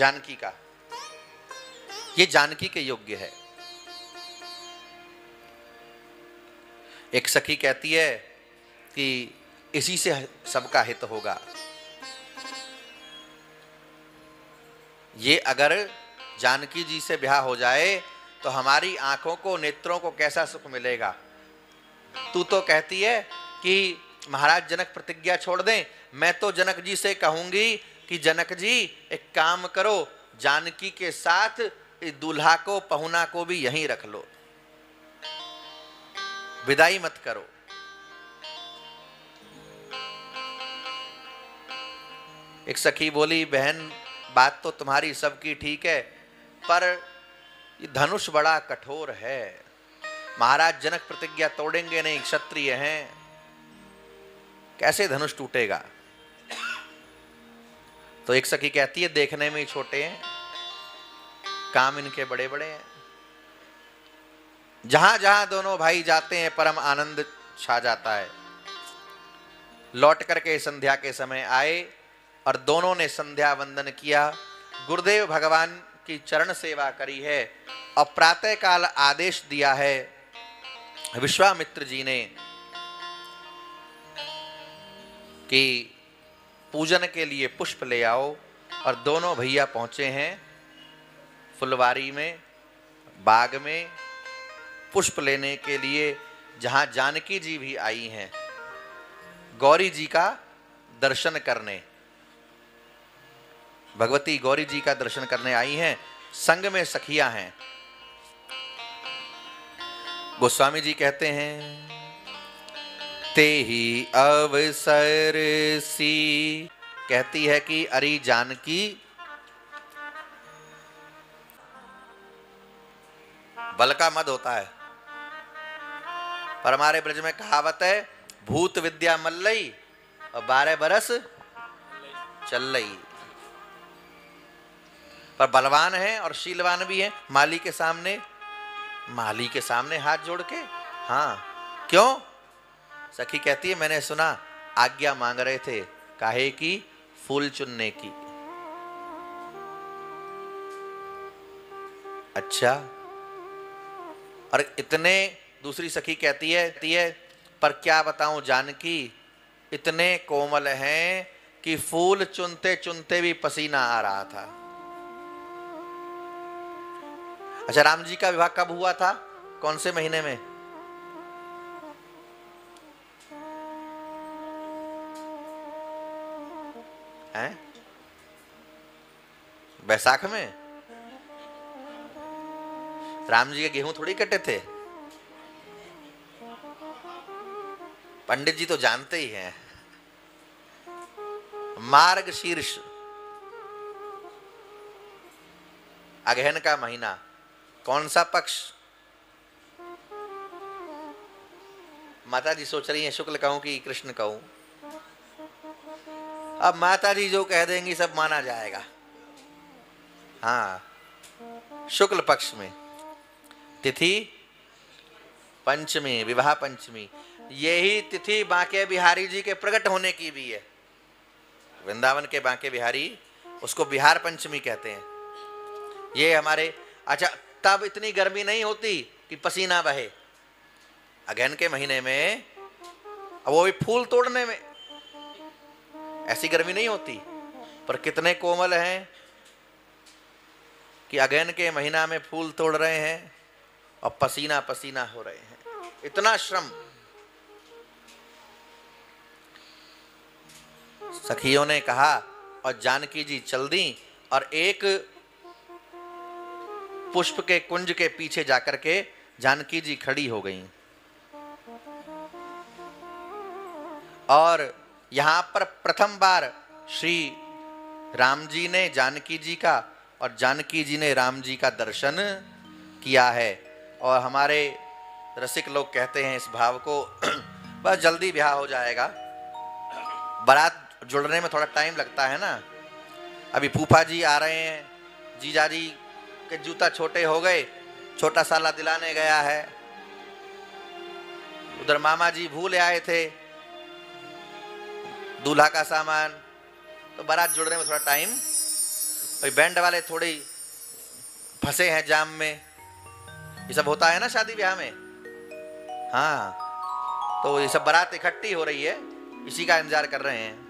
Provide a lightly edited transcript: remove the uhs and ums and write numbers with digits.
जानकी का, ये जानकी के योग्य है। एक सखी कहती है कि इसी से सबका हित होगा। ये अगर जानकी जी से ब्याह हो जाए तो हमारी आंखों को, नेत्रों को कैसा सुख मिलेगा। तू तो कहती है कि महाराज जनक प्रतिज्ञा छोड़ दें, मैं तो जनक जी से कहूंगी कि जनक जी एक काम करो, जानकी के साथ इस दूल्हा को, पहुना को भी यहीं रख लो, विदाई मत करो। एक सखी बोली, बहन बात तो तुम्हारी सबकी ठीक है, पर ये धनुष बड़ा कठोर है, महाराज जनक प्रतिज्ञा तोड़ेंगे नहीं, क्षत्रिय हैं, कैसे धनुष टूटेगा। तो एक सखी कहती है, देखने में ही छोटे हैं, काम इनके बड़े बड़े हैं। जहां जहां दोनों भाई जाते हैं परम आनंद छा जाता है। लौट करके संध्या के समय आए और दोनों ने संध्या वंदन किया, गुरुदेव भगवान की चरण सेवा करी है और प्रातः काल आदेश दिया है विश्वामित्र जी ने कि पूजन के लिए पुष्प ले आओ। और दोनों भैया पहुंचे हैं फुलवारी में, बाग में पुष्प लेने के लिए, जहां जानकी जी भी आई हैं गौरी जी का दर्शन करने। भगवती गौरी जी का दर्शन करने आई हैं, संग में सखियां हैं। गोस्वामी जी कहते हैं, ते ही अवसर सी, कहती है कि अरी जानकी बल का मद होता है, पर हमारे ब्रज में कहावत है, भूत विद्या मल्लई और 12 बरस चल्लई। पर बलवान है और शीलवान भी है। माली के सामने हाथ जोड़ के, हाँ क्यों? सखी कहती है, मैंने सुना आज्ञा मांग रहे थे, काहे की? फूल चुनने की। अच्छा, और इतने, दूसरी सखी कहती है पर क्या बताऊं जानकी, इतने कोमल हैं कि फूल चुनते चुनते भी पसीना आ रहा था। अच्छा, राम जी का विवाह कब हुआ था? कौन से महीने में? हैं? बैसाख में? राम जी के गेहूं थोड़ी कटे थे। पंडित जी तो जानते ही हैं। मार्ग शीर्ष, अगहन का महीना, कौन सा पक्ष? माता जी सोच रही हैं शुक्ल कहूं कि कृष्ण कहूं। अब माता जी जो कह देंगी सब माना जाएगा। हाँ, शुक्ल पक्ष में, तिथि पंचमी, विवाह पंचमी। यही तिथि बांके बिहारी जी के प्रकट होने की भी है। वृंदावन के बांके बिहारी, उसको बिहार पंचमी कहते हैं। ये हमारे, अच्छा तब इतनी गर्मी नहीं होती कि पसीना बहे। अगहन के महीने में, वो भी फूल तोड़ने में, ऐसी गर्मी नहीं होती। पर कितने कोमल हैं कि अगहन के महीना में फूल तोड़ रहे हैं और पसीना पसीना हो रहे हैं, इतना श्रम। सखियों ने कहा और जानकी जी चल दी और एक पुष्प के कुंज के पीछे जाकर के जानकी जी खड़ी हो गईं। और यहां पर प्रथम बार श्री राम जी ने जानकी जी का और जानकी जी ने राम जी का दर्शन किया है। और हमारे रसिक लोग कहते हैं इस भाव को, बस जल्दी ब्याह हो जाएगा। बारात जुड़ने में थोड़ा टाइम लगता है ना। अभी फूफा जी आ रहे हैं, जीजा जी के जूता छोटे हो गए, छोटा साला दिलाने गया है। उधर मामा जी भूल आए थे दूल्हा का सामान, तो बारात जुड़ने में थोड़ा टाइम भाई बैंड वाले थोड़े फंसे हैं जाम में, ये सब होता है ना शादी ब्याह में। हाँ, तो ये सब बारात इकट्ठी हो रही है, इसी का इंतजार कर रहे हैं।